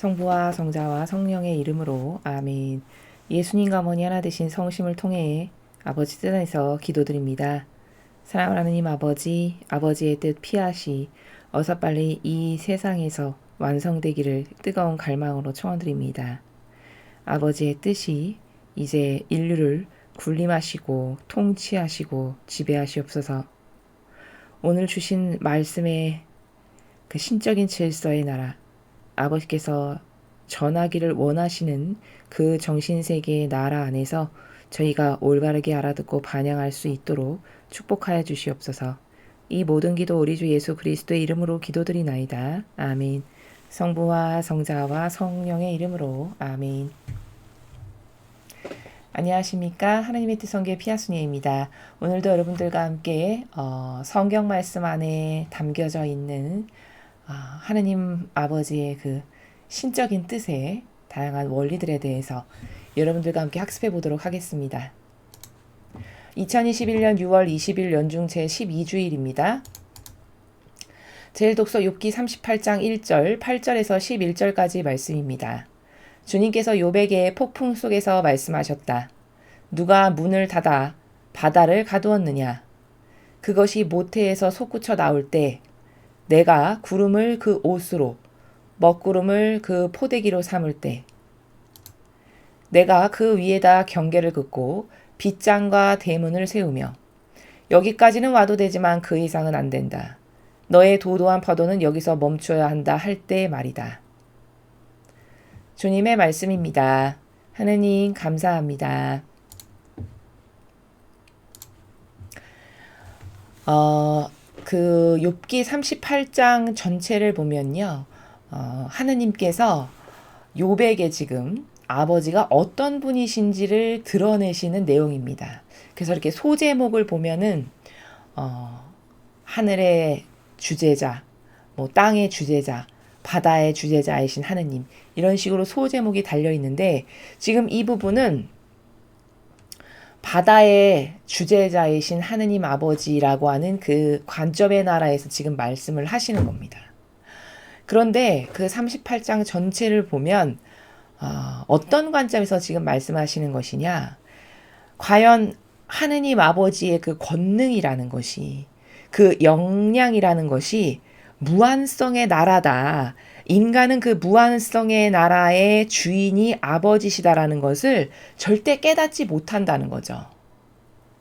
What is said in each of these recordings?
성부와 성자와 성령의 이름으로 아멘. 예수님과 어머니 하나 되신 성심을 통해 아버지 뜻 안에서 기도드립니다. 사랑하는 하느님 아버지, 아버지의 뜻 피하시 어서 빨리 이 세상에서 완성되기를 뜨거운 갈망으로 청원드립니다. 아버지의 뜻이 이제 인류를 군림하시고 통치하시고 지배하시옵소서. 오늘 주신 말씀의 그 신적인 질서의 나라, 아버지께서 전하기를 원하시는 그 정신세계의 나라 안에서 저희가 올바르게 알아듣고 반영할 수 있도록 축복하여 주시옵소서. 이 모든 기도 우리 주 예수 그리스도의 이름으로 기도드리나이다. 아멘. 성부와 성자와 성령의 이름으로 아멘. 안녕하십니까. 하나님의 뜻 성교의 피아순이입니다. 오늘도 여러분들과 함께 성경 말씀 안에 담겨져 있는 하느님 아버지의 그 신적인 뜻의 다양한 원리들에 대해서 여러분들과 함께 학습해 보도록 하겠습니다. 2021년 6월 20일 연중 제12주일입니다. 제일독서 욥기 38장 1절, 8절에서 11절까지 말씀입니다. 주님께서 욥에게 폭풍 속에서 말씀하셨다. 누가 문을 닫아 바다를 가두었느냐? 그것이 모태에서 솟구쳐 나올 때 내가 구름을 그 옷으로 먹구름을 그 포대기로 삼을 때 내가 그 위에다 경계를 긋고 빗장과 대문을 세우며 여기까지는 와도 되지만 그 이상은 안 된다. 너의 도도한 파도는 여기서 멈춰야 한다 할 때 말이다. 주님의 말씀입니다. 하느님 감사합니다. 그 욥기 38장 전체를 보면요. 하느님께서 욥에게 지금 아버지가 어떤 분이신지를 드러내시는 내용입니다. 그래서 이렇게 소제목을 보면은 하늘의 주제자, 뭐 땅의 주제자, 바다의 주제자이신 하느님 이런 식으로 소제목이 달려 있는데 지금 이 부분은 바다의 주제자이신 하느님 아버지라고 하는 그 관점의 나라에서 지금 말씀을 하시는 겁니다. 그런데 그 38장 전체를 보면 어떤 관점에서 지금 말씀하시는 것이냐? 과연 하느님 아버지의 그 권능이라는 것이, 그 역량이라는 것이 무한성의 나라다. 인간은 그 무한성의 나라의 주인이 아버지시다라는 것을 절대 깨닫지 못한다는 거죠.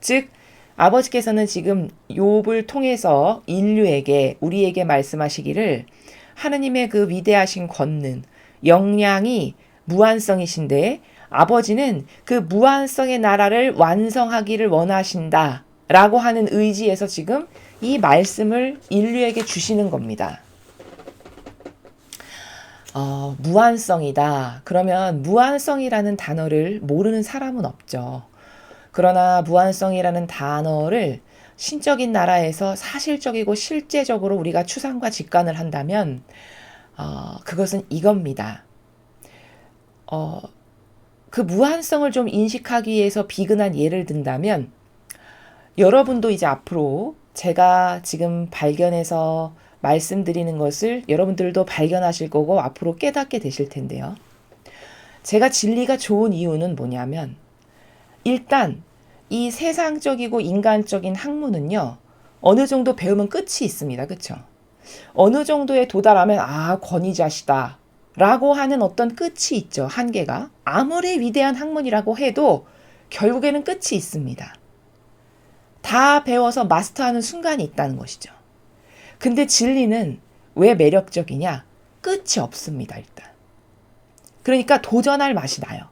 즉 아버지께서는 지금 욥을 통해서 인류에게 우리에게 말씀하시기를 하느님의 그 위대하신 권능, 역량이 무한성이신데 아버지는 그 무한성의 나라를 완성하기를 원하신다 라고 하는 의지에서 지금 이 말씀을 인류에게 주시는 겁니다. 무한성이다. 그러면 무한성이라는 단어를 모르는 사람은 없죠. 그러나 무한성이라는 단어를 신적인 나라에서 사실적이고 실제적으로 우리가 추상과 직관을 한다면 그것은 이겁니다. 그 무한성을 좀 인식하기 위해서 비근한 예를 든다면 여러분도 이제 앞으로 제가 지금 발견해서 말씀드리는 것을 여러분들도 발견하실 거고 앞으로 깨닫게 되실 텐데요. 제가 진리가 좋은 이유는 뭐냐면 일단 이 세상적이고 인간적인 학문은요. 어느 정도 배우면 끝이 있습니다. 그렇죠? 어느 정도에 도달하면 권위자시다 라고 하는 어떤 끝이 있죠. 한계가. 아무리 위대한 학문이라고 해도 결국에는 끝이 있습니다. 다 배워서 마스터하는 순간이 있다는 것이죠. 근데 진리는 왜 매력적이냐? 끝이 없습니다, 일단. 그러니까 도전할 맛이 나요.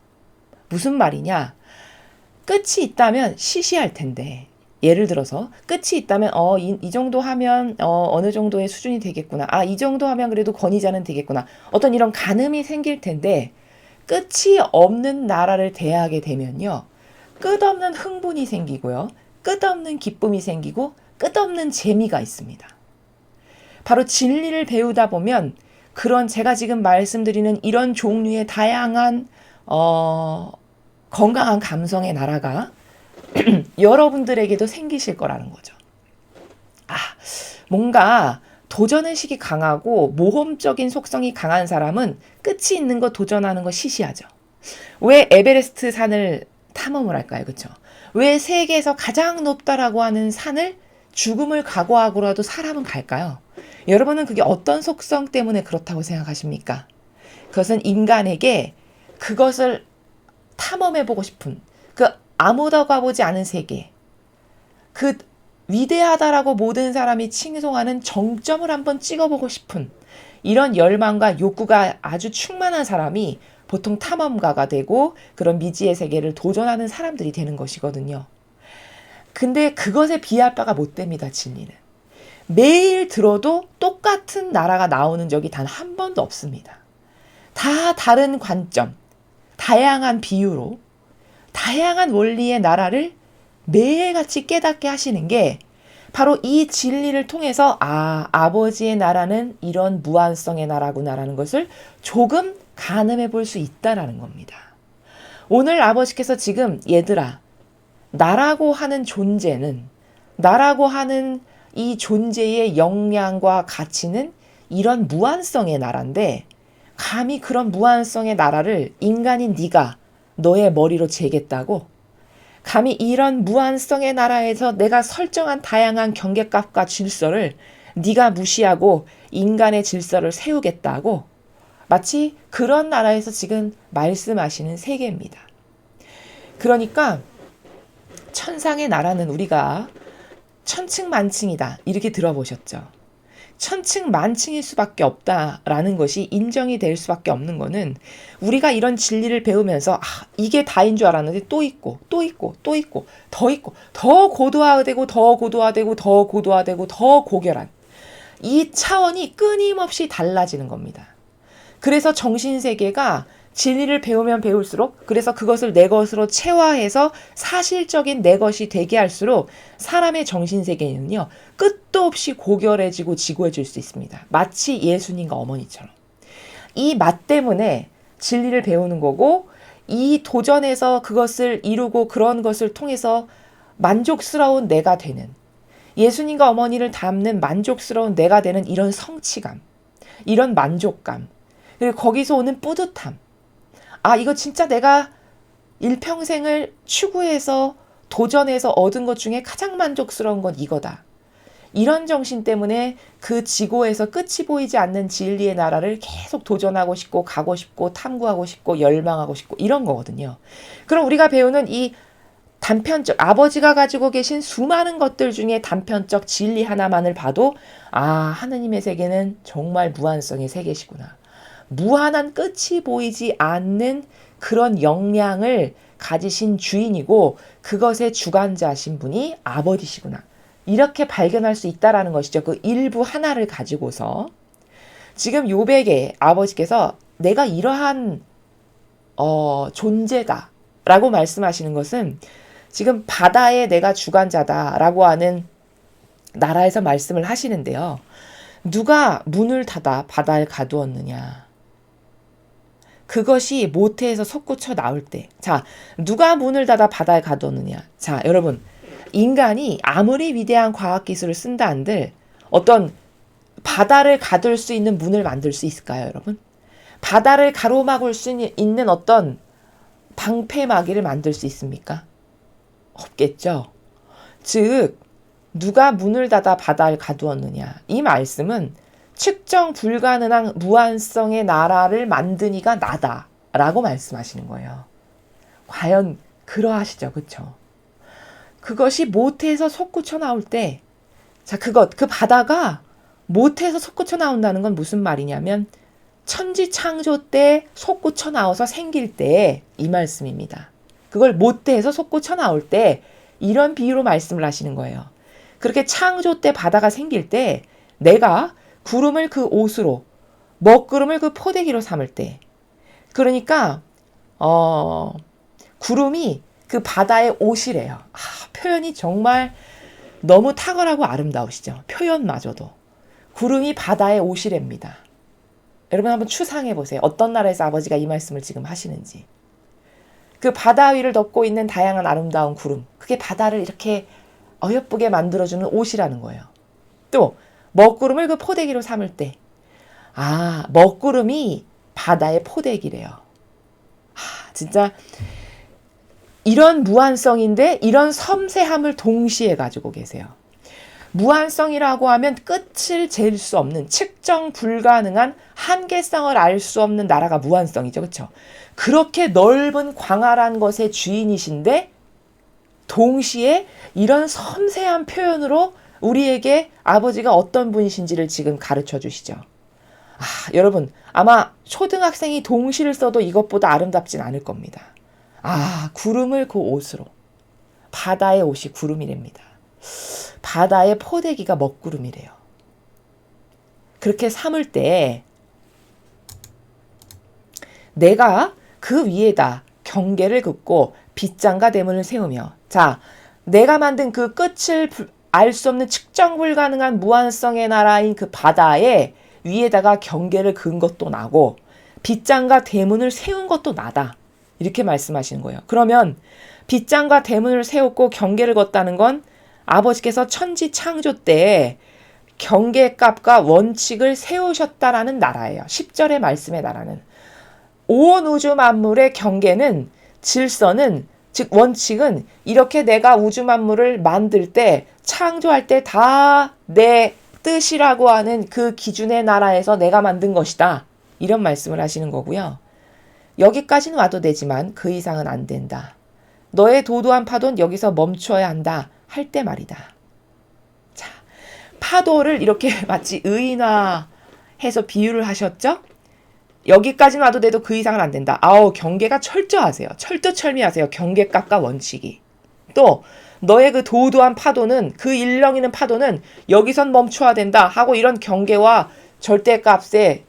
무슨 말이냐? 끝이 있다면 시시할 텐데, 예를 들어서 끝이 있다면 이 정도 하면 어느 정도의 수준이 되겠구나. 이 정도 하면 그래도 권위자는 되겠구나. 어떤 이런 가늠이 생길 텐데 끝이 없는 나라를 대하게 되면요. 끝없는 흥분이 생기고요. 끝없는 기쁨이 생기고 끝없는 재미가 있습니다. 바로 진리를 배우다 보면 그런 제가 지금 말씀드리는 이런 종류의 다양한 건강한 감성의 나라가 여러분들에게도 생기실 거라는 거죠. 뭔가 도전의식이 강하고 모험적인 속성이 강한 사람은 끝이 있는 거 도전하는 거 시시하죠. 왜 에베레스트 산을 탐험을 할까요? 그렇죠? 왜 세계에서 가장 높다라고 하는 산을 죽음을 각오하고라도 사람은 갈까요? 여러분은 그게 어떤 속성 때문에 그렇다고 생각하십니까? 그것은 인간에게 그것을 탐험해보고 싶은, 그 아무도 가보지 않은 세계, 그 위대하다라고 모든 사람이 칭송하는 정점을 한번 찍어보고 싶은 이런 열망과 욕구가 아주 충만한 사람이 보통 탐험가가 되고 그런 미지의 세계를 도전하는 사람들이 되는 것이거든요. 근데 그것에 비할 바가 못 됩니다, 진리는. 매일 들어도 똑같은 나라가 나오는 적이 단 한 번도 없습니다. 다 다른 관점, 다양한 비유로, 다양한 원리의 나라를 매일같이 깨닫게 하시는 게 바로 이 진리를 통해서 아버지의 나라는 이런 무한성의 나라구나라는 것을 조금 가늠해 볼 수 있다라는 겁니다. 오늘 아버지께서 지금 얘들아, 나라고 하는 존재는, 나라고 하는 이 존재의 역량과 가치는 이런 무한성의 나라인데 감히 그런 무한성의 나라를 인간인 네가 너의 머리로 재겠다고? 감히 이런 무한성의 나라에서 내가 설정한 다양한 경계값과 질서를 네가 무시하고 인간의 질서를 세우겠다고? 마치 그런 나라에서 지금 말씀하시는 세계입니다. 그러니까 천상의 나라는 우리가 천층만층이다 이렇게 들어보셨죠. 천층만층일 수밖에 없다라는 것이 인정이 될 수밖에 없는 거는 우리가 이런 진리를 배우면서 이게 다인 줄 알았는데 또 있고 또 있고 또 있고 더 있고 더 고도화되고 더 고도화되고 더 고도화되고 더 고결한 이 차원이 끊임없이 달라지는 겁니다. 그래서 정신세계가 진리를 배우면 배울수록 그래서 그것을 내 것으로 체화해서 사실적인 내 것이 되게 할수록 사람의 정신세계는요. 끝도 없이 고결해지고 지고해질 수 있습니다. 마치 예수님과 어머니처럼. 이 맛 때문에 진리를 배우는 거고 이 도전에서 그것을 이루고 그런 것을 통해서 만족스러운 내가 되는 예수님과 어머니를 닮는 만족스러운 내가 되는 이런 성취감, 이런 만족감, 그리고 거기서 오는 뿌듯함. 이거 진짜 내가 일평생을 추구해서 도전해서 얻은 것 중에 가장 만족스러운 건 이거다. 이런 정신 때문에 그 지고에서 끝이 보이지 않는 진리의 나라를 계속 도전하고 싶고 가고 싶고 탐구하고 싶고 열망하고 싶고 이런 거거든요. 그럼 우리가 배우는 이 단편적 아버지가 가지고 계신 수많은 것들 중에 단편적 진리 하나만을 봐도 하느님의 세계는 정말 무한성의 세계시구나. 무한한 끝이 보이지 않는 그런 역량을 가지신 주인이고 그것의 주관자신 분이 아버지시구나. 이렇게 발견할 수 있다라는 것이죠. 그 일부 하나를 가지고서 지금 욥에게 아버지께서 내가 이러한 존재다라고 말씀하시는 것은 지금 바다에 내가 주관자다라고 하는 나라에서 말씀을 하시는데요. 누가 문을 닫아 바다에 가두었느냐. 그것이 모태에서 솟구쳐 나올 때. 자, 누가 문을 닫아 바다에 가두었느냐. 자, 여러분. 인간이 아무리 위대한 과학기술을 쓴다 한들 어떤 바다를 가둘 수 있는 문을 만들 수 있을까요, 여러분? 바다를 가로막을 수 있는 어떤 방패막이를 만들 수 있습니까? 없겠죠. 즉, 누가 문을 닫아 바다를 가두었느냐. 이 말씀은 측정 불가능한 무한성의 나라를 만든 이가 나다라고 말씀하시는 거예요. 과연 그러하시죠, 그렇죠? 그것이 모태에서 솟구쳐 나올 때, 그 바다가 모태에서 솟구쳐 나온다는 건 무슨 말이냐면 천지 창조 때 솟구쳐 나와서 생길 때 이 말씀입니다. 그걸 모태에서 솟구쳐 나올 때 이런 비유로 말씀을 하시는 거예요. 그렇게 창조 때 바다가 생길 때 내가 구름을 그 옷으로, 먹구름을 그 포대기로 삼을 때, 그러니까 구름이 그 바다의 옷이래요. 표현이 정말 너무 탁월하고 아름다우시죠. 표현마저도. 구름이 바다의 옷이랍니다. 여러분 한번 추상해 보세요. 어떤 나라에서 아버지가 이 말씀을 지금 하시는지. 그 바다 위를 덮고 있는 다양한 아름다운 구름. 그게 바다를 이렇게 어여쁘게 만들어주는 옷이라는 거예요. 또 먹구름을 그 포대기로 삼을 때, 먹구름이 바다의 포대기래요. 진짜 이런 무한성인데 이런 섬세함을 동시에 가지고 계세요. 무한성이라고 하면 끝을 잴 수 없는, 측정 불가능한 한계성을 알 수 없는 나라가 무한성이죠. 그렇죠? 그렇게 넓은 광활한 것의 주인이신데 동시에 이런 섬세한 표현으로 우리에게 아버지가 어떤 분이신지를 지금 가르쳐 주시죠. 여러분, 아마 초등학생이 동시를 써도 이것보다 아름답진 않을 겁니다. 구름을 그 옷으로. 바다의 옷이 구름이랍니다. 바다의 포대기가 먹구름이래요. 그렇게 삼을 때 내가 그 위에다 경계를 긋고 빗장과 대문을 세우며, 내가 만든 그 끝을 알 수 없는 측정 불가능한 무한성의 나라인 그 바다에 위에다가 경계를 그은 것도 나고 빗장과 대문을 세운 것도 나다. 이렇게 말씀하시는 거예요. 그러면 빗장과 대문을 세웠고 경계를 걷다는 건 아버지께서 천지 창조 때 경계값과 원칙을 세우셨다라는 나라예요. 10절의 말씀의 나라는. 온 우주 만물의 경계는, 질서는, 즉 원칙은 이렇게 내가 우주 만물을 만들 때, 창조할 때 다 내 뜻이라고 하는 그 기준의 나라에서 내가 만든 것이다. 이런 말씀을 하시는 거고요. 여기까지는 와도 되지만 그 이상은 안 된다. 너의 도도한 파도는 여기서 멈춰야 한다. 할 때 말이다. 파도를 이렇게 마치 의인화해서 비유를 하셨죠? 여기까지는 와도 돼도 그 이상은 안 된다. 경계가 철저하세요. 철두철미하세요. 경계값과 원칙이. 또 너의 그 도도한 파도는, 그 일렁이는 파도는 여기선 멈춰야 된다 하고 이런 경계와 절대값에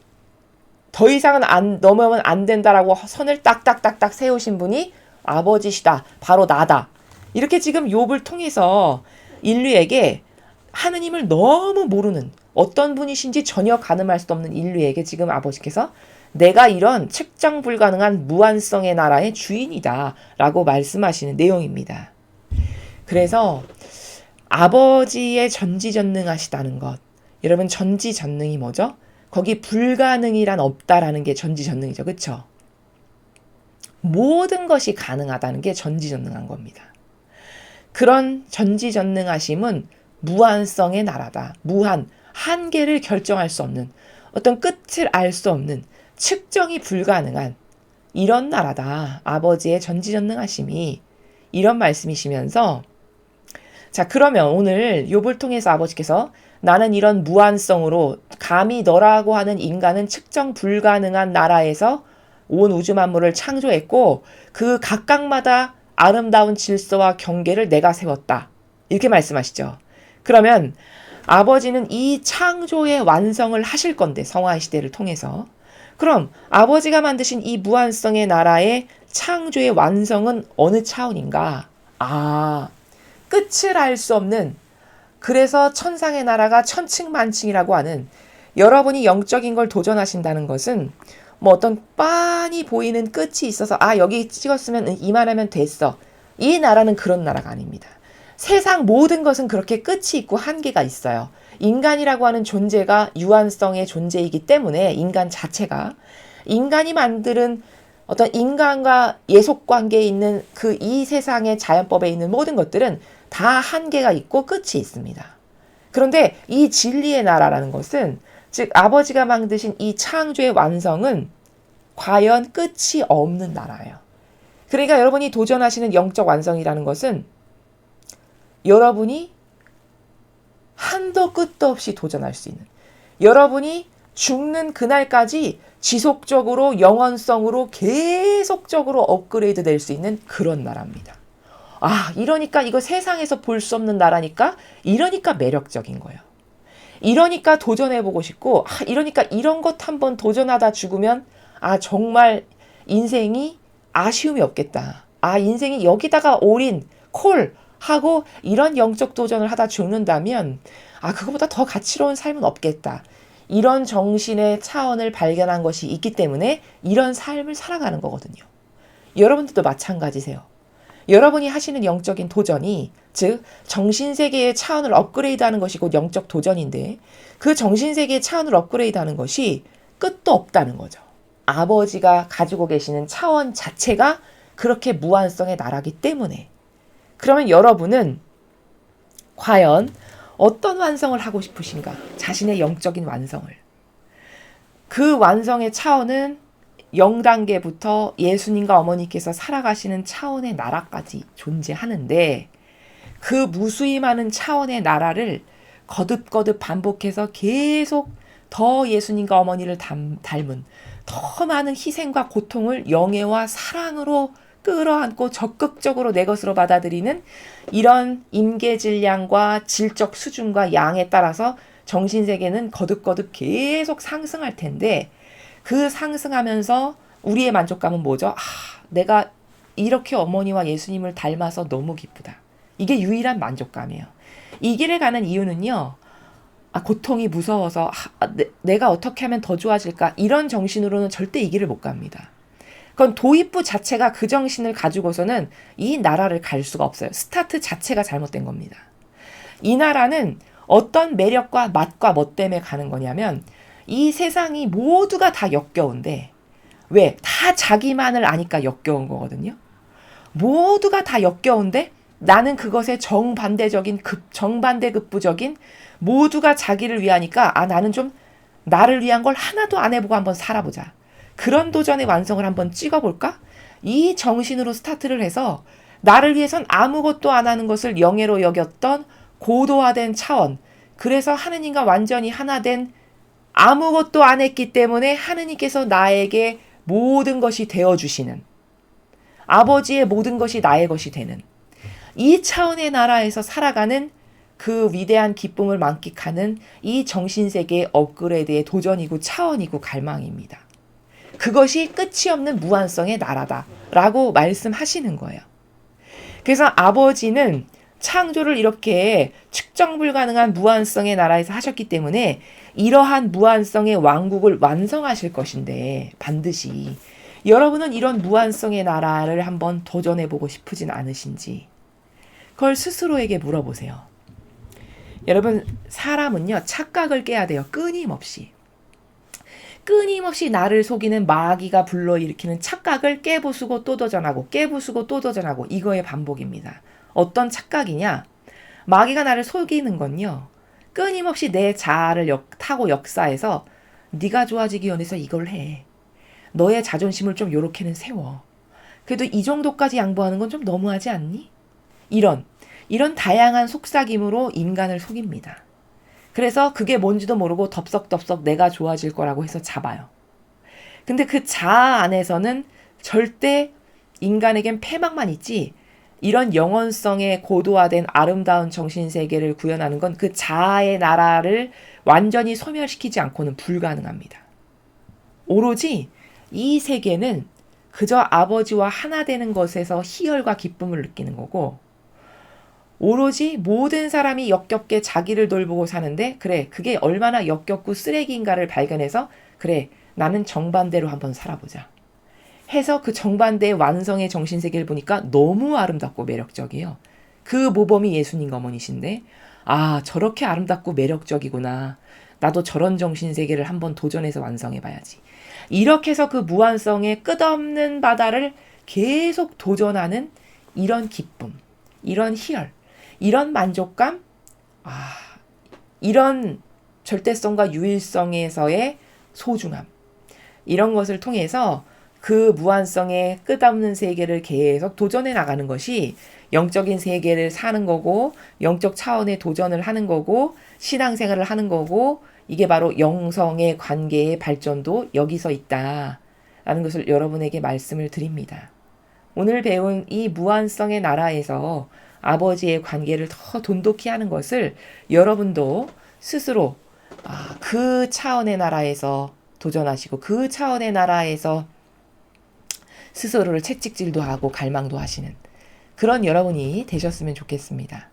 더 이상은 넘으면 안 된다라고 선을 딱딱딱딱 세우신 분이 아버지시다. 바로 나다. 이렇게 지금 욥을 통해서 인류에게 하느님을 너무 모르는, 어떤 분이신지 전혀 가늠할 수 없는 인류에게 지금 아버지께서 내가 이런 측정 불가능한 무한성의 나라의 주인이다 라고 말씀하시는 내용입니다. 그래서 아버지의 전지전능하시다는 것, 여러분 전지전능이 뭐죠? 거기 불가능이란 없다라는 게 전지전능이죠. 그렇죠? 모든 것이 가능하다는 게 전지전능한 겁니다. 그런 전지전능하심은 무한성의 나라다. 무한, 한계를 결정할 수 없는, 어떤 끝을 알 수 없는, 측정이 불가능한 이런 나라다. 아버지의 전지전능하심이, 이런 말씀이시면서, 그러면 오늘 욥을 통해서 아버지께서 나는 이런 무한성으로 감히 너라고 하는 인간은 측정 불가능한 나라에서 온 우주 만물을 창조했고 그 각각마다 아름다운 질서와 경계를 내가 세웠다. 이렇게 말씀하시죠. 그러면 아버지는 이 창조의 완성을 하실 건데, 성화 시대를 통해서. 그럼 아버지가 만드신 이 무한성의 나라의 창조의 완성은 어느 차원인가? 끝을 알 수 없는, 그래서 천상의 나라가 천층만층이라고 하는, 여러분이 영적인 걸 도전하신다는 것은 어떤 빤히 보이는 끝이 있어서 여기 찍었으면 이만하면 됐어. 이 나라는 그런 나라가 아닙니다. 세상 모든 것은 그렇게 끝이 있고 한계가 있어요. 인간이라고 하는 존재가 유한성의 존재이기 때문에, 인간 자체가, 인간이 만드는 어떤 인간과 예속관계에 있는 그 이 세상의 자연법에 있는 모든 것들은 다 한계가 있고 끝이 있습니다. 그런데 이 진리의 나라라는 것은, 즉 아버지가 만드신 이 창조의 완성은 과연 끝이 없는 나라예요. 그러니까 여러분이 도전하시는 영적 완성이라는 것은 여러분이 한도 끝도 없이 도전할 수 있는, 여러분이 죽는 그날까지 지속적으로 영원성으로 계속적으로 업그레이드 될 수 있는 그런 나라입니다. 이러니까 이거 세상에서 볼 수 없는 나라니까, 이러니까 매력적인 거예요. 이러니까 도전해보고 싶고, 이러니까 이런 것 한번 도전하다 죽으면 정말 인생이 아쉬움이 없겠다. 인생이 여기다가 올인, 콜 하고 이런 영적 도전을 하다 죽는다면 그거보다 더 가치로운 삶은 없겠다. 이런 정신의 차원을 발견한 것이 있기 때문에 이런 삶을 살아가는 거거든요. 여러분들도 마찬가지세요. 여러분이 하시는 영적인 도전이, 즉 정신세계의 차원을 업그레이드하는 것이 곧 영적 도전인데, 그 정신세계의 차원을 업그레이드하는 것이 끝도 없다는 거죠. 아버지가 가지고 계시는 차원 자체가 그렇게 무한성의 나라기 때문에. 그러면 여러분은 과연 어떤 완성을 하고 싶으신가? 자신의 영적인 완성을. 그 완성의 차원은 0단계부터 예수님과 어머니께서 살아가시는 차원의 나라까지 존재하는데, 그 무수히 많은 차원의 나라를 거듭거듭 반복해서 계속 더 예수님과 어머니를 닮은 더 많은 희생과 고통을 영예와 사랑으로 끌어안고 적극적으로 내 것으로 받아들이는 이런 임계질량과 질적 수준과 양에 따라서 정신세계는 거듭거듭 계속 상승할 텐데, 그 상승하면서 우리의 만족감은 뭐죠? 아, 내가 이렇게 어머니와 예수님을 닮아서 너무 기쁘다. 이게 유일한 만족감이에요. 이 길을 가는 이유는요, 고통이 무서워서 내가 어떻게 하면 더 좋아질까? 이런 정신으로는 절대 이 길을 못 갑니다. 그건 도입부 자체가 그 정신을 가지고서는 이 나라를 갈 수가 없어요. 스타트 자체가 잘못된 겁니다. 이 나라는 어떤 매력과 맛과 뭐 때문에 가는 거냐면, 이 세상이 모두가 다 역겨운데, 왜? 다 자기만을 아니까 역겨운 거거든요. 모두가 다 역겨운데 나는 그것에 정반대급부적인, 모두가 자기를 위하니까 나는 좀 나를 위한 걸 하나도 안 해보고 한번 살아보자. 그런 도전의 완성을 한번 찍어볼까? 이 정신으로 스타트를 해서 나를 위해선 아무것도 안 하는 것을 영예로 여겼던 고도화된 차원, 그래서 하느님과 완전히 하나 된, 아무것도 안 했기 때문에 하느님께서 나에게 모든 것이 되어주시는, 아버지의 모든 것이 나의 것이 되는 이 차원의 나라에서 살아가는 그 위대한 기쁨을 만끽하는 이 정신세계의 업그레이드의 도전이고 차원이고 갈망입니다. 그것이 끝이 없는 무한성의 나라다라고 말씀하시는 거예요. 그래서 아버지는 창조를 이렇게 측정 불가능한 무한성의 나라에서 하셨기 때문에 이러한 무한성의 왕국을 완성하실 것인데, 반드시 여러분은 이런 무한성의 나라를 한번 도전해보고 싶으진 않으신지, 그걸 스스로에게 물어보세요. 여러분, 사람은요, 착각을 깨야 돼요. 끊임없이 나를 속이는 마귀가 불러일으키는 착각을 깨부수고 또 도전하고 깨부수고 또 도전하고, 이거의 반복입니다. 어떤 착각이냐? 마귀가 나를 속이는 건요, 끊임없이 내 자아를 타고 역사해서 네가 좋아지기 위해서 이걸 해. 너의 자존심을 좀 요렇게는 세워. 그래도 이 정도까지 양보하는 건 좀 너무하지 않니? 이런 다양한 속삭임으로 인간을 속입니다. 그래서 그게 뭔지도 모르고 덥석덥석 내가 좋아질 거라고 해서 잡아요. 근데 그 자아 안에서는 절대 인간에겐 패망만 있지, 이런 영원성의 고도화된 아름다운 정신세계를 구현하는 건 그 자아의 나라를 완전히 소멸시키지 않고는 불가능합니다. 오로지 이 세계는 그저 아버지와 하나 되는 것에서 희열과 기쁨을 느끼는 거고, 오로지 모든 사람이 역겹게 자기를 돌보고 사는데, 그래, 그게 얼마나 역겹고 쓰레기인가를 발견해서, 그래, 나는 정반대로 한번 살아보자 해서 그 정반대의 완성의 정신세계를 보니까 너무 아름답고 매력적이에요. 그 모범이 예수님 어머니신데, 저렇게 아름답고 매력적이구나. 나도 저런 정신세계를 한번 도전해서 완성해봐야지. 이렇게 해서 그 무한성의 끝없는 바다를 계속 도전하는 이런 기쁨, 이런 희열, 이런 만족감, 이런 절대성과 유일성에서의 소중함, 이런 것을 통해서 그 무한성의 끝없는 세계를 계속 도전해 나가는 것이 영적인 세계를 사는 거고, 영적 차원의 도전을 하는 거고, 신앙생활을 하는 거고, 이게 바로 영성의 관계의 발전도 여기서 있다라는 것을 여러분에게 말씀을 드립니다. 오늘 배운 이 무한성의 나라에서 아버지의 관계를 더 돈독히 하는 것을 여러분도 스스로 그 차원의 나라에서 도전하시고, 그 차원의 나라에서 스스로를 채찍질도 하고 갈망도 하시는 그런 여러분이 되셨으면 좋겠습니다.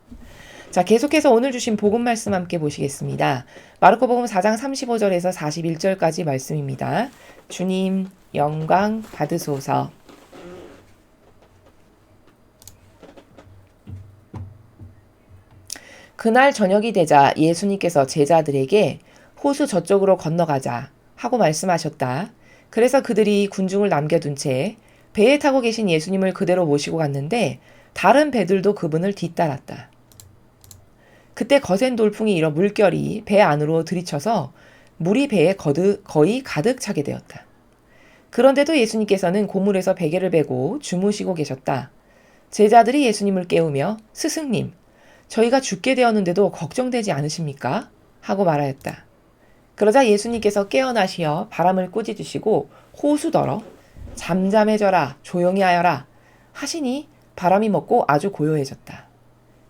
자, 계속해서 오늘 주신 복음 말씀 함께 보시겠습니다. 마르코복음 4장 35절에서 41절까지 말씀입니다. 주님 영광 받으소서. 그날 저녁이 되자 예수님께서 제자들에게 호수 저쪽으로 건너가자 하고 말씀하셨다. 그래서 그들이 군중을 남겨둔 채 배에 타고 계신 예수님을 그대로 모시고 갔는데 다른 배들도 그분을 뒤따랐다. 그때 거센 돌풍이 일어 물결이 배 안으로 들이쳐서 물이 배에 거의 가득 차게 되었다. 그런데도 예수님께서는 고물에서 베개를 베고 주무시고 계셨다. 제자들이 예수님을 깨우며 스승님, 저희가 죽게 되었는데도 걱정되지 않으십니까? 하고 말하였다. 그러자 예수님께서 깨어나시어 바람을 꾸짖으시고 호수더러 잠잠해져라 조용히 하여라 하시니 바람이 멎고 아주 고요해졌다.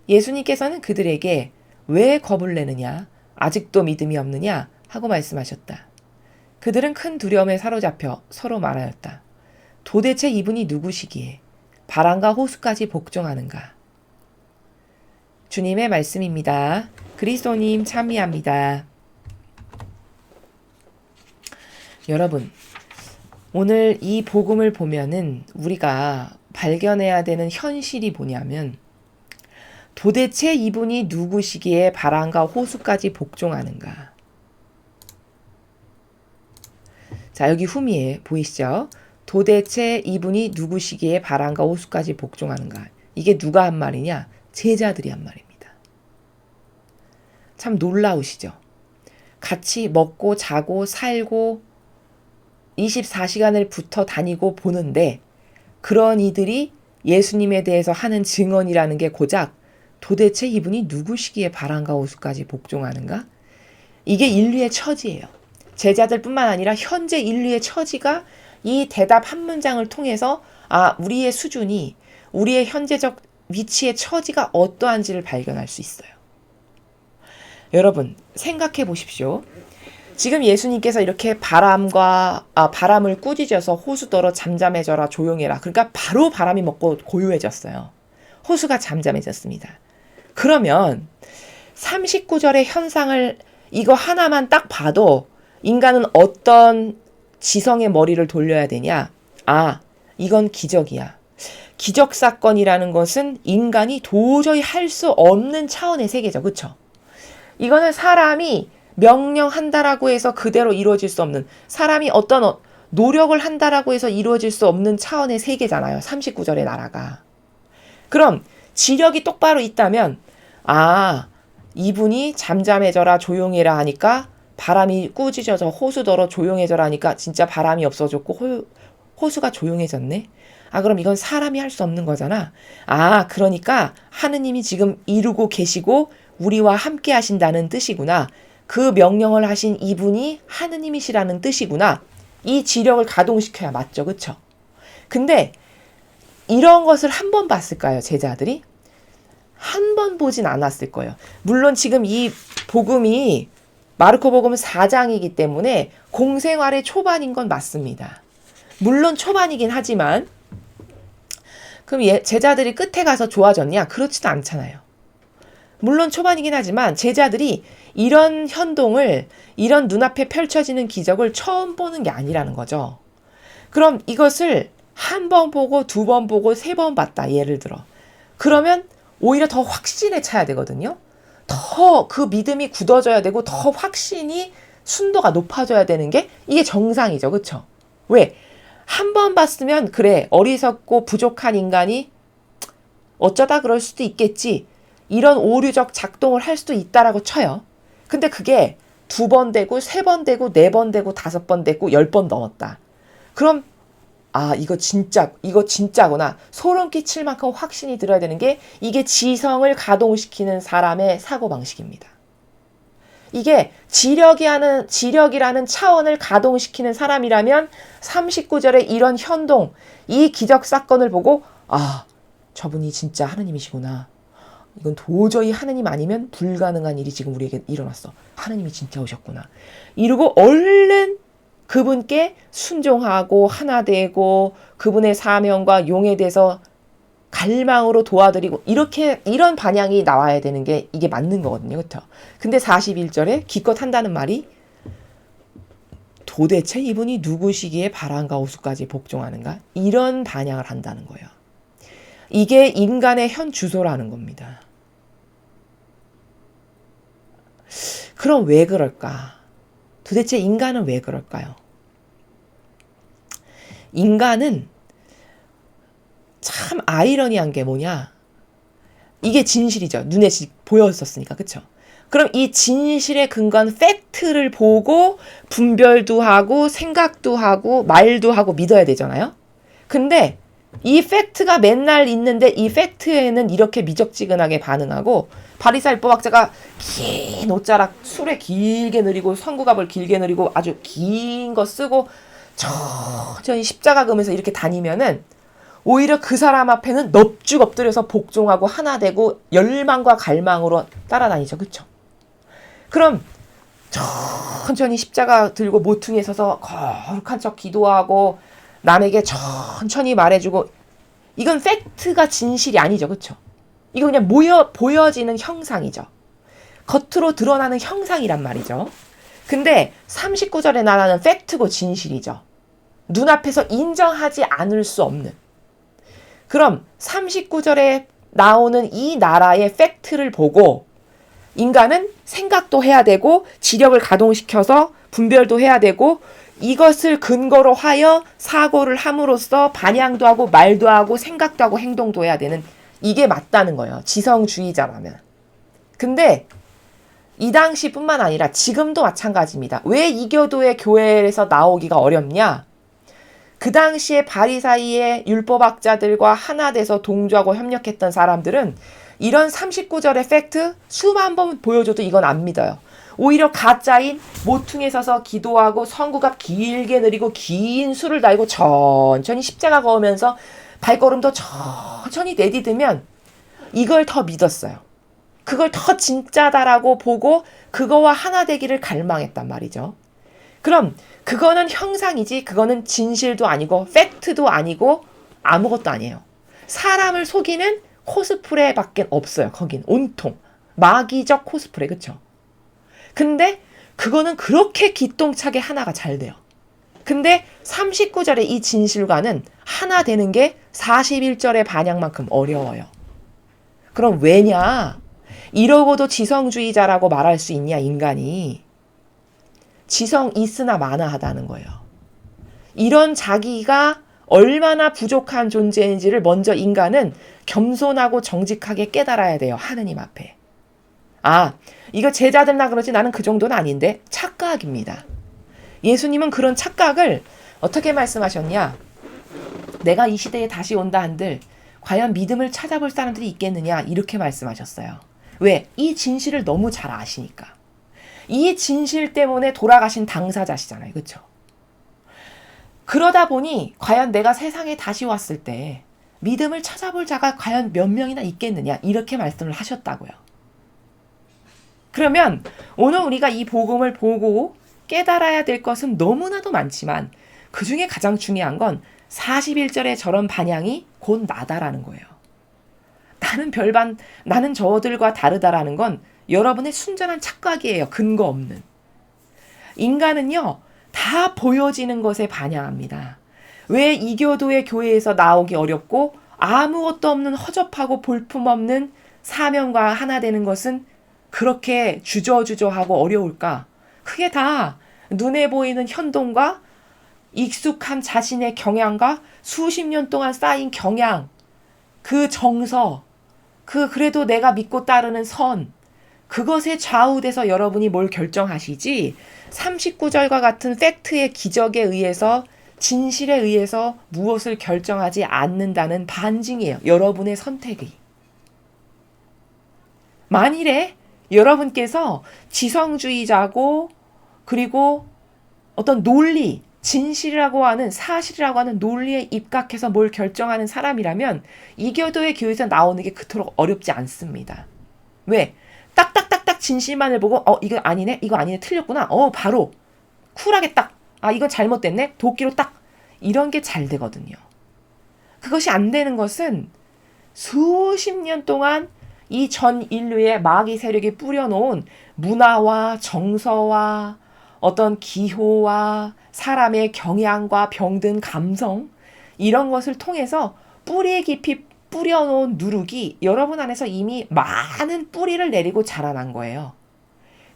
예수님께서는 그들에게 왜 겁을 내느냐 아직도 믿음이 없느냐 하고 말씀하셨다. 그들은 큰 두려움에 사로잡혀 서로 말하였다. 도대체 이분이 누구시기에 바람과 호수까지 복종하는가? 주님의 말씀입니다. 그리스도님 참미합니다. 여러분, 오늘 이 복음을 보면은 우리가 발견해야 되는 현실이 뭐냐면 도대체 이분이 누구시기에 바람과 호수까지 복종하는가? 자, 여기 후미에 보이시죠? 도대체 이분이 누구시기에 바람과 호수까지 복종하는가? 이게 누가 한 말이냐? 제자들이 한 말입니다. 참 놀라우시죠? 같이 먹고 자고 살고 24시간을 붙어 다니고 보는데 그런 이들이 예수님에 대해서 하는 증언이라는 게 고작 도대체 이분이 누구시기에 바람과 호수까지 복종하는가? 이게 인류의 처지예요. 제자들뿐만 아니라 현재 인류의 처지가 이 대답 한 문장을 통해서 우리의 수준이 우리의 현재적 위치의 처지가 어떠한지를 발견할 수 있어요. 여러분 생각해 보십시오. 지금 예수님께서 이렇게 바람을 꾸짖어서 호수더러 잠잠해져라 조용해라. 그러니까 바로 바람이 멎고 고요해졌어요. 호수가 잠잠해졌습니다. 그러면 39절의 현상을 이거 하나만 딱 봐도 인간은 어떤 지성의 머리를 돌려야 되냐? 이건 기적이야. 기적 사건이라는 것은 인간이 도저히 할 수 없는 차원의 세계죠. 그렇죠? 이거는 사람이 명령한다라고 해서 그대로 이루어질 수 없는, 사람이 어떤 노력을 한다라고 해서 이루어질 수 없는 차원의 세계잖아요. 39절의 나라가. 그럼 지력이 똑바로 있다면 이분이 잠잠해져라 조용해라 하니까 바람이 꾸짖어져 호수더러 조용해져라 하니까 진짜 바람이 없어졌고 호수가 조용해졌네. 그럼 이건 사람이 할 수 없는 거잖아. 그러니까 하느님이 지금 이루고 계시고 우리와 함께 하신다는 뜻이구나. 그 명령을 하신 이분이 하느님이시라는 뜻이구나. 이 지력을 가동시켜야 맞죠. 그쵸? 근데 이런 것을 한 번 봤을까요? 제자들이? 한 번 보진 않았을 거예요. 물론 지금 이 복음이 마르코 복음은 4장이기 때문에 공생활의 초반인 건 맞습니다. 물론 초반이긴 하지만 그럼 제자들이 끝에 가서 좋아졌냐? 그렇지도 않잖아요. 물론 초반이긴 하지만 제자들이 이런 현동을, 이런 눈앞에 펼쳐지는 기적을 처음 보는 게 아니라는 거죠. 그럼 이것을 한 번 보고 두 번 보고 세 번 봤다. 예를 들어. 그러면 오히려 더 확신에 차야 되거든요. 더 그 믿음이 굳어져야 되고 더 확신이 순도가 높아져야 되는 게 이게 정상이죠. 그렇죠? 왜? 한 번 봤으면 그래 어리석고 부족한 인간이 어쩌다 그럴 수도 있겠지. 이런 오류적 작동을 할 수도 있다라고 쳐요. 근데 그게 두 번 되고 세 번 되고 네 번 되고 다섯 번 되고 10번 넘었다. 그럼 이거 진짜구나. 소름 끼칠 만큼 확신이 들어야 되는 게 이게 지성을 가동시키는 사람의 사고방식입니다. 이게 지력이라는 차원을 가동시키는 사람이라면 39절의 이런 현동, 이 기적 사건을 보고 저분이 진짜 하느님이시구나. 이건 도저히 하느님 아니면 불가능한 일이 지금 우리에게 일어났어. 하느님이 진짜 오셨구나. 이러고 얼른 그분께 순종하고 하나 되고 그분의 사명과 용에 대해서 갈망으로 도와드리고 이런 반향이 나와야 되는 게 이게 맞는 거거든요. 그렇죠? 근데 41절에 기껏 한다는 말이 도대체 이분이 누구시기에 바람과 호수까지 복종하는가? 이런 반향을 한다는 거예요. 이게 인간의 현 주소라는 겁니다. 그럼 왜 그럴까? 도대체 인간은 왜 그럴까요? 인간은 참 아이러니한 게 뭐냐? 이게 진실이죠. 눈에 보였었으니까. 그쵸? 그럼 이 진실에 근거한 팩트를 보고 분별도 하고 생각도 하고 말도 하고 믿어야 되잖아요. 근데 이 팩트가 맨날 있는데 이 팩트에는 이렇게 미적지근하게 반응하고 바리사이 율법학자가 긴 옷자락 술에 길게 느리고 성구갑을 길게 느리고 아주 긴 거 쓰고 천천히 십자가 금에서 이렇게 다니면은 오히려 그 사람 앞에는 넙죽 엎드려서 복종하고 하나 되고 열망과 갈망으로 따라다니죠. 그쵸? 그럼 천천히 십자가 들고 모퉁이에 서서 거룩한 척 기도하고 남에게 천천히 말해주고 이건 팩트가 진실이 아니죠. 그쵸? 이거 그냥 보여지는 형상이죠. 겉으로 드러나는 형상이란 말이죠. 근데 39절에 나라는 팩트고 진실이죠. 눈앞에서 인정하지 않을 수 없는. 그럼 39절에 나오는 이 나라의 팩트를 보고 인간은 생각도 해야 되고 지력을 가동시켜서 분별도 해야 되고 이것을 근거로 하여 사고를 함으로써 반향도 하고 말도 하고 생각도 하고 행동도 해야 되는 이게 맞다는 거예요. 지성주의자라면. 근데 이 당시뿐만 아니라 지금도 마찬가지입니다. 왜 이교도의 교회에서 나오기가 어렵냐? 그 당시에 바리사이의 율법학자들과 하나 돼서 동조하고 협력했던 사람들은 이런 39절의 팩트 수만 번 보여줘도 이건 안 믿어요. 오히려 가짜인 모퉁이에 서서 기도하고 성구갑 길게 느리고 긴 술을 달고 천천히 십자가 거으면서 발걸음도 천천히 내디디면 이걸 더 믿었어요. 그걸 더 진짜다라고 보고 그거와 하나 되기를 갈망했단 말이죠. 그럼 그거는 형상이지 그거는 진실도 아니고 팩트도 아니고 아무것도 아니에요. 사람을 속이는 코스프레밖에 없어요. 거긴 온통 마귀적 코스프레. 그쵸? 근데 그거는 그렇게 기똥차게 하나가 잘 돼요. 근데 39절의 이 진실과는 하나 되는 게 41절의 반향만큼 어려워요. 그럼 왜냐? 이러고도 지성주의자라고 말할 수 있냐 인간이. 지성 있으나 마나하다는 거예요. 이런 자기가 얼마나 부족한 존재인지를 먼저 인간은 겸손하고 정직하게 깨달아야 돼요. 하느님 앞에. 아, 이거 제자들나 그러지 나는 그 정도는 아닌데 착각입니다. 예수님은 그런 착각을 어떻게 말씀하셨냐? 내가 이 시대에 다시 온다 한들 과연 믿음을 찾아볼 사람들이 있겠느냐? 이렇게 말씀하셨어요. 왜? 이 진실을 너무 잘 아시니까. 이 진실 때문에 돌아가신 당사자시잖아요. 그렇죠? 그러다 보니 과연 내가 세상에 다시 왔을 때 믿음을 찾아볼 자가 과연 몇 명이나 있겠느냐? 이렇게 말씀을 하셨다고요. 그러면 오늘 우리가 이 복음을 보고 깨달아야 될 것은 너무나도 많지만 그 중에 가장 중요한 건 41절의 저런 반향이 곧 나다라는 거예요. 나는 저들과 다르다라는 건 여러분의 순전한 착각이에요. 근거 없는. 인간은요, 다 보여지는 것에 반향합니다. 왜 이교도의 교회에서 나오기 어렵고 아무것도 없는 허접하고 볼품없는 사명과 하나 되는 것은 그렇게 주저주저하고 어려울까? 그게 다 눈에 보이는 현동과 익숙한 자신의 경향과 수십 년 동안 쌓인 경향, 그 정서, 그래도 내가 믿고 따르는 선, 그것에 좌우돼서 여러분이 뭘 결정하시지 39절과 같은 팩트의 기적에 의해서 진실에 의해서 무엇을 결정하지 않는다는 반증이에요. 여러분의 선택이. 만일에 여러분께서 지성주의자고 그리고 어떤 논리, 진실이라고 하는 사실이라고 하는 논리에 입각해서 뭘 결정하는 사람이라면 이교도의 교회에서 나오는 게 그토록 어렵지 않습니다. 왜? 딱딱딱딱 진실만을 보고 이거 아니네? 이거 아니네? 틀렸구나? 바로 쿨하게 딱 이건 잘못됐네? 도끼로 딱 이런 게 잘 되거든요. 그것이 안 되는 것은 수십 년 동안 이 전 인류의 마귀 세력이 뿌려놓은 문화와 정서와 어떤 기호와 사람의 경향과 병든 감성 이런 것을 통해서 뿌리 깊이 뿌려놓은 누룩이 여러분 안에서 이미 많은 뿌리를 내리고 자라난 거예요.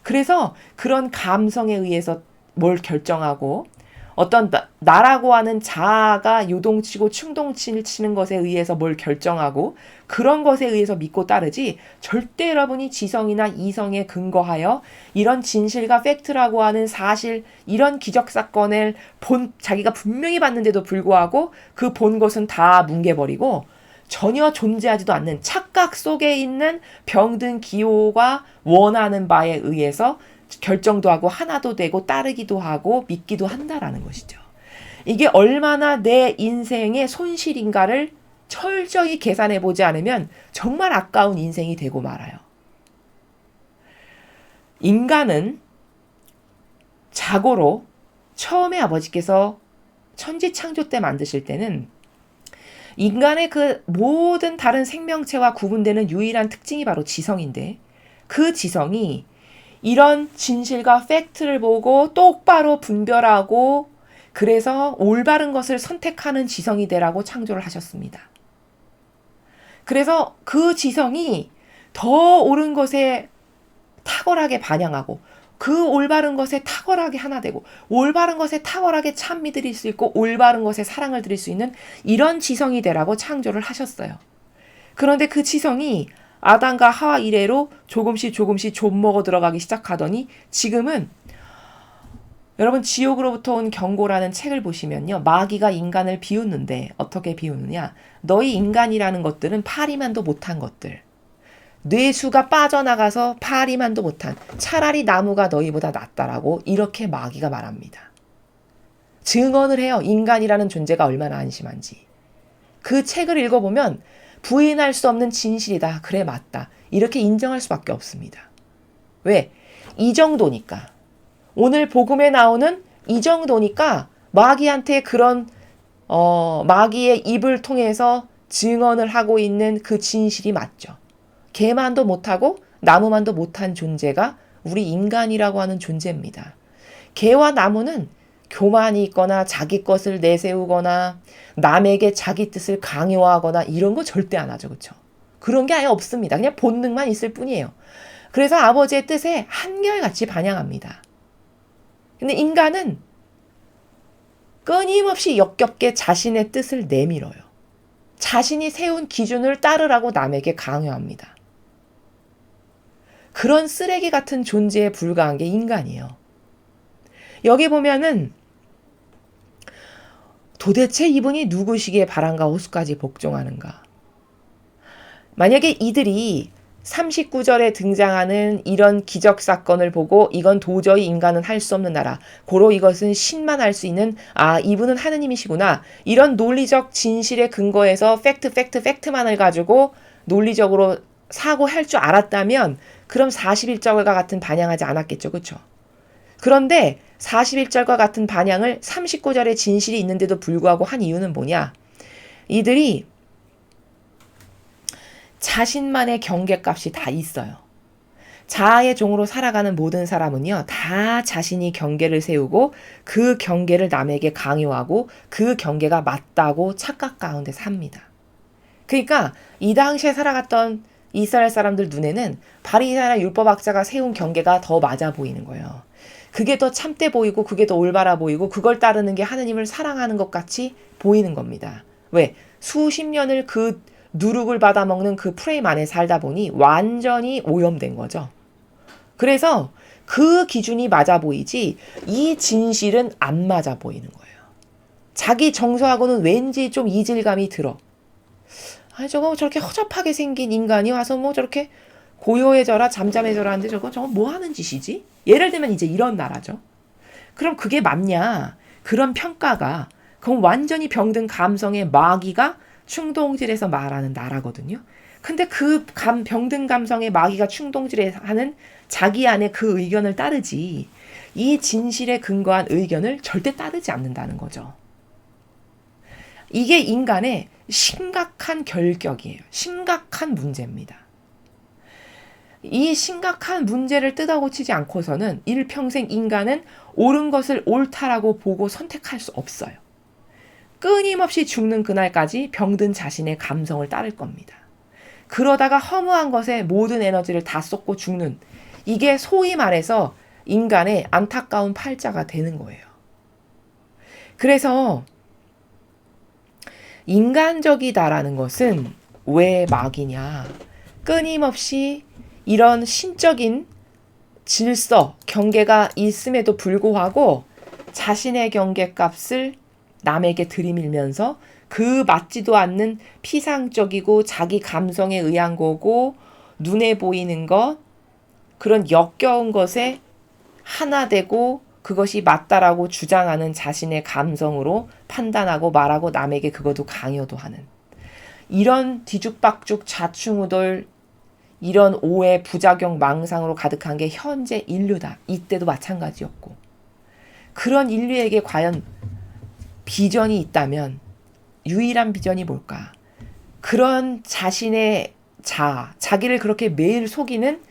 그래서 그런 감성에 의해서 뭘 결정하고 어떤 나라고 하는 자아가 요동치고 충동치는 것에 의해서 뭘 결정하고 그런 것에 의해서 믿고 따르지 절대 여러분이 지성이나 이성에 근거하여 이런 진실과 팩트라고 하는 사실 이런 기적사건을 자기가 분명히 봤는데도 불구하고 그 본 것은 다 뭉개버리고 전혀 존재하지도 않는 착각 속에 있는 병든 기호가 원하는 바에 의해서 결정도 하고 하나도 되고 따르기도 하고 믿기도 한다라는 것이죠. 이게 얼마나 내 인생의 손실인가를 철저히 계산해 보지 않으면 정말 아까운 인생이 되고 말아요. 인간은 자고로 처음에 아버지께서 천지 창조 때 만드실 때는 인간의 그 모든 다른 생명체와 구분되는 유일한 특징이 바로 지성인데 그 지성이 이런 진실과 팩트를 보고 똑바로 분별하고 그래서 올바른 것을 선택하는 지성이 되라고 창조를 하셨습니다. 그래서 그 지성이 더 옳은 것에 탁월하게 반영하고 그 올바른 것에 탁월하게 하나 되고 올바른 것에 탁월하게 찬미 드릴 수 있고 올바른 것에 사랑을 드릴 수 있는 이런 지성이 되라고 창조를 하셨어요. 그런데 그 지성이 아담과 하와 이래로 조금씩 좀 먹어 들어가기 시작하더니 지금은 여러분 지옥으로부터 온 경고라는 책을 보시면요. 마귀가 인간을 비웃는데 어떻게 비웃느냐. 너희 인간이라는 것들은 파리만도 못한 것들. 뇌수가 빠져나가서 파리만도 못한 차라리 나무가 너희보다 낫다라고 이렇게 마귀가 말합니다. 증언을 해요. 인간이라는 존재가 얼마나 안심한지. 그 책을 읽어보면 부인할 수 없는 진실이다. 그래 맞다. 이렇게 인정할 수밖에 없습니다. 왜? 이 정도니까. 오늘 복음에 나오는 이 정도니까 마귀한테 그런 마귀의 입을 통해서 증언을 하고 있는 그 진실이 맞죠. 개만도 못하고 나무만도 못한 존재가 우리 인간이라고 하는 존재입니다. 개와 나무는 교만이 있거나 자기 것을 내세우거나 남에게 자기 뜻을 강요하거나 이런 거 절대 안 하죠. 그렇죠? 그런 게 아예 없습니다. 그냥 본능만 있을 뿐이에요. 그래서 아버지의 뜻에 한결같이 반영합니다. 근데 인간은 끊임없이 역겹게 자신의 뜻을 내밀어요. 자신이 세운 기준을 따르라고 남에게 강요합니다. 그런 쓰레기 같은 존재에 불과한 게 인간이에요. 여기 보면은 도대체 이분이 누구시기에 바람과 호수까지 복종하는가? 만약에 이들이 39절에 등장하는 이런 기적사건을 보고 이건 도저히 인간은 할 수 없는 나라, 고로 이것은 신만 할 수 있는 이분은 하느님이시구나. 이런 논리적 진실에 근거해서 팩트만을 가지고 논리적으로 사고할 줄 알았다면 그럼 41절과 같은 반영하지 않았겠죠. 그렇죠? 그런데 41절과 같은 반향을 39절의 진실이 있는데도 불구하고 한 이유는 뭐냐? 이들이 자신만의 경계값이 다 있어요. 자아의 종으로 살아가는 모든 사람은요, 다 자신이 경계를 세우고 그 경계를 남에게 강요하고 그 경계가 맞다고 착각 가운데 삽니다. 그러니까 이 당시에 살아갔던 이스라엘 사람들 눈에는 바리새인이나 율법학자가 세운 경계가 더 맞아 보이는 거예요. 그게 더 참돼 보이고 그게 더 올바라 보이고 그걸 따르는 게 하느님을 사랑하는 것 같이 보이는 겁니다. 왜? 수십 년을 그 누룩을 받아먹는 그 프레임 안에 살다 보니 완전히 오염된 거죠. 그래서 그 기준이 맞아 보이지 이 진실은 안 맞아 보이는 거예요. 자기 정서하고는 왠지 좀 이질감이 들어. 저거 저렇게 허접하게 생긴 인간이 와서 뭐 저렇게 고요해져라 잠잠해져라 하는데 저거 뭐 하는 짓이지? 예를 들면 이제 이런 나라죠. 그럼 그게 맞냐? 그런 평가가 그건 완전히 병든 감성의 마귀가 충동질해서 말하는 나라거든요. 근데 그 병든 감성의 마귀가 충동질하는 자기 안에 그 의견을 따르지 이 진실에 근거한 의견을 절대 따르지 않는다는 거죠. 이게 인간의 심각한 결격이에요. 심각한 문제입니다. 이 심각한 문제를 뜯어고치지 않고서는 일평생 인간은 옳은 것을 옳다라고 보고 선택할 수 없어요. 끊임없이 죽는 그날까지 병든 자신의 감성을 따를 겁니다. 그러다가 허무한 것에 모든 에너지를 다 쏟고 죽는 이게 소위 말해서 인간의 안타까운 팔자가 되는 거예요. 그래서 인간적이다라는 것은 왜 막이냐? 끊임없이 이런 신적인 질서, 경계가 있음에도 불구하고 자신의 경계값을 남에게 들이밀면서 그 맞지도 않는 피상적이고 자기 감성에 의한 거고 눈에 보이는 것, 그런 역겨운 것에 하나 되고 그것이 맞다라고 주장하는 자신의 감성으로 판단하고 말하고 남에게 그것도 강요도 하는 이런 뒤죽박죽 좌충우돌 이런 오해, 부작용, 망상으로 가득한 게 현재 인류다. 이때도 마찬가지였고 그런 인류에게 과연 비전이 있다면 유일한 비전이 뭘까? 그런 자신의 자기를 그렇게 매일 속이는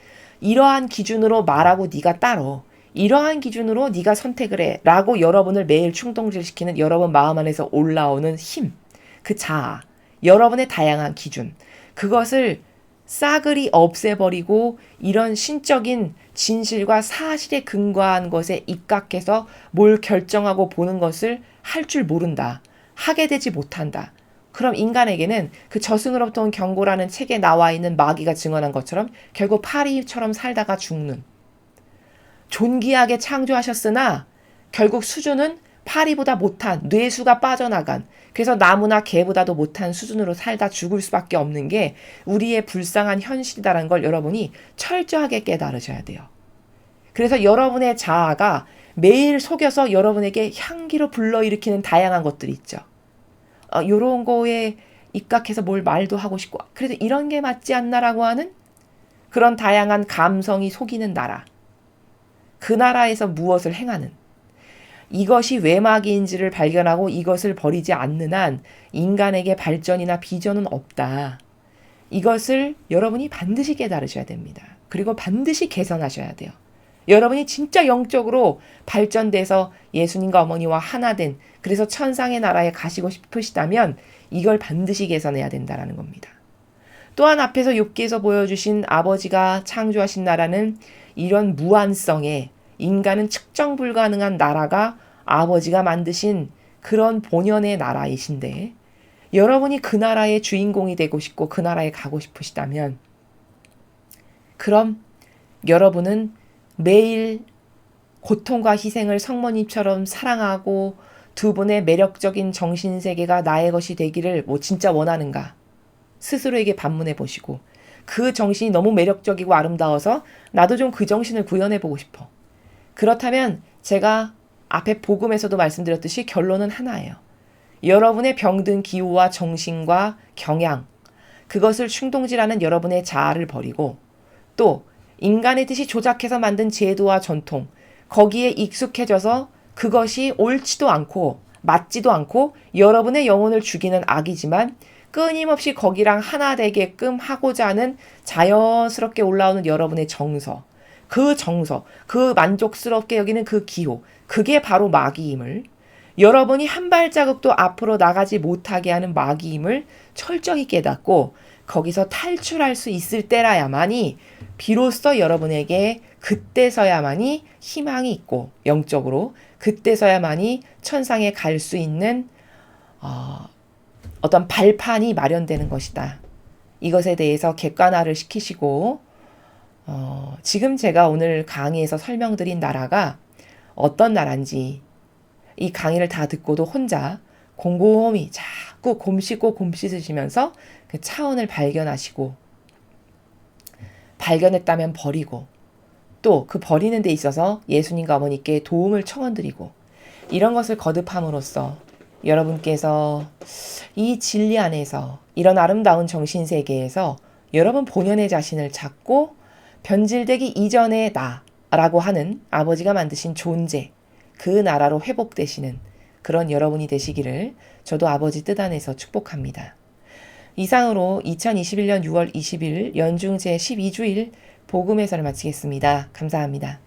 이러한 기준으로 말하고 네가 따로 이러한 기준으로 네가 선택을 해 라고 여러분을 매일 충동질시키는 여러분 마음 안에서 올라오는 힘, 그 자아, 여러분의 다양한 기준, 그것을 싸그리 없애버리고 이런 신적인 진실과 사실에 근거한 것에 입각해서 뭘 결정하고 보는 것을 할 줄 모른다. 하게 되지 못한다. 그럼 인간에게는 그 저승으로부터 온 경고라는 책에 나와 있는 마귀가 증언한 것처럼 결국 파리처럼 살다가 죽는, 존귀하게 창조하셨으나 결국 수준은 파리보다 못한, 뇌수가 빠져나간, 그래서 나무나 개보다도 못한 수준으로 살다 죽을 수밖에 없는 게 우리의 불쌍한 현실이다라는 걸 여러분이 철저하게 깨달으셔야 돼요. 그래서 여러분의 자아가 매일 속여서 여러분에게 향기로 불러일으키는 다양한 것들이 있죠. 요런 거에 입각해서 뭘 말도 하고 싶고 그래서 이런 게 맞지 않나라고 하는 그런 다양한 감성이 속이는 나라. 그 나라에서 무엇을 행하는 이것이 외마귀인지를 발견하고 이것을 버리지 않는 한 인간에게 발전이나 비전은 없다. 이것을 여러분이 반드시 깨달으셔야 됩니다. 그리고 반드시 개선하셔야 돼요. 여러분이 진짜 영적으로 발전돼서 예수님과 어머니와 하나 된 그래서 천상의 나라에 가시고 싶으시다면 이걸 반드시 개선해야 된다는 겁니다. 또한 앞에서 욥기에서 보여주신 아버지가 창조하신 나라는 이런 무한성에 인간은 측정 불가능한 나라가 아버지가 만드신 그런 본연의 나라이신데 여러분이 그 나라의 주인공이 되고 싶고 그 나라에 가고 싶으시다면 그럼 여러분은 매일 고통과 희생을 성모님처럼 사랑하고 두 분의 매력적인 정신세계가 나의 것이 되기를 진짜 원하는가? 스스로에게 반문해 보시고 그 정신이 너무 매력적이고 아름다워서 나도 좀 그 정신을 구현해 보고 싶어. 그렇다면 제가 앞에 복음에서도 말씀드렸듯이 결론은 하나예요. 여러분의 병든 기호와 정신과 경향, 그것을 충동질하는 여러분의 자아를 버리고 또 인간의 뜻이 조작해서 만든 제도와 전통, 거기에 익숙해져서 그것이 옳지도 않고 맞지도 않고 여러분의 영혼을 죽이는 악이지만 끊임없이 거기랑 하나 되게끔 하고자 하는 자연스럽게 올라오는 여러분의 정서, 그 만족스럽게 여기는 그 기호, 그게 바로 마귀임을 여러분이 한 발자국도 앞으로 나가지 못하게 하는 마귀임을 철저히 깨닫고 거기서 탈출할 수 있을 때라야만이 비로소 여러분에게 그때서야만이 희망이 있고 영적으로 그때서야만이 천상에 갈 수 있는 어떤 발판이 마련되는 것이다. 이것에 대해서 객관화를 시키시고 지금 제가 오늘 강의에서 설명드린 나라가 어떤 나라인지 이 강의를 다 듣고도 혼자 곰곰이 자꾸 곰씻으시면서 그 차원을 발견하시고 발견했다면 버리고 또 그 버리는 데 있어서 예수님과 어머니께 도움을 청원드리고 이런 것을 거듭함으로써 여러분께서 이 진리 안에서 이런 아름다운 정신세계에서 여러분 본연의 자신을 찾고 변질되기 이전의 나라고 하는 아버지가 만드신 존재, 그 나라로 회복되시는 그런 여러분이 되시기를 저도 아버지 뜻 안에서 축복합니다. 이상으로 2021년 6월 20일 연중 제12주일 복음 해설을 마치겠습니다. 감사합니다.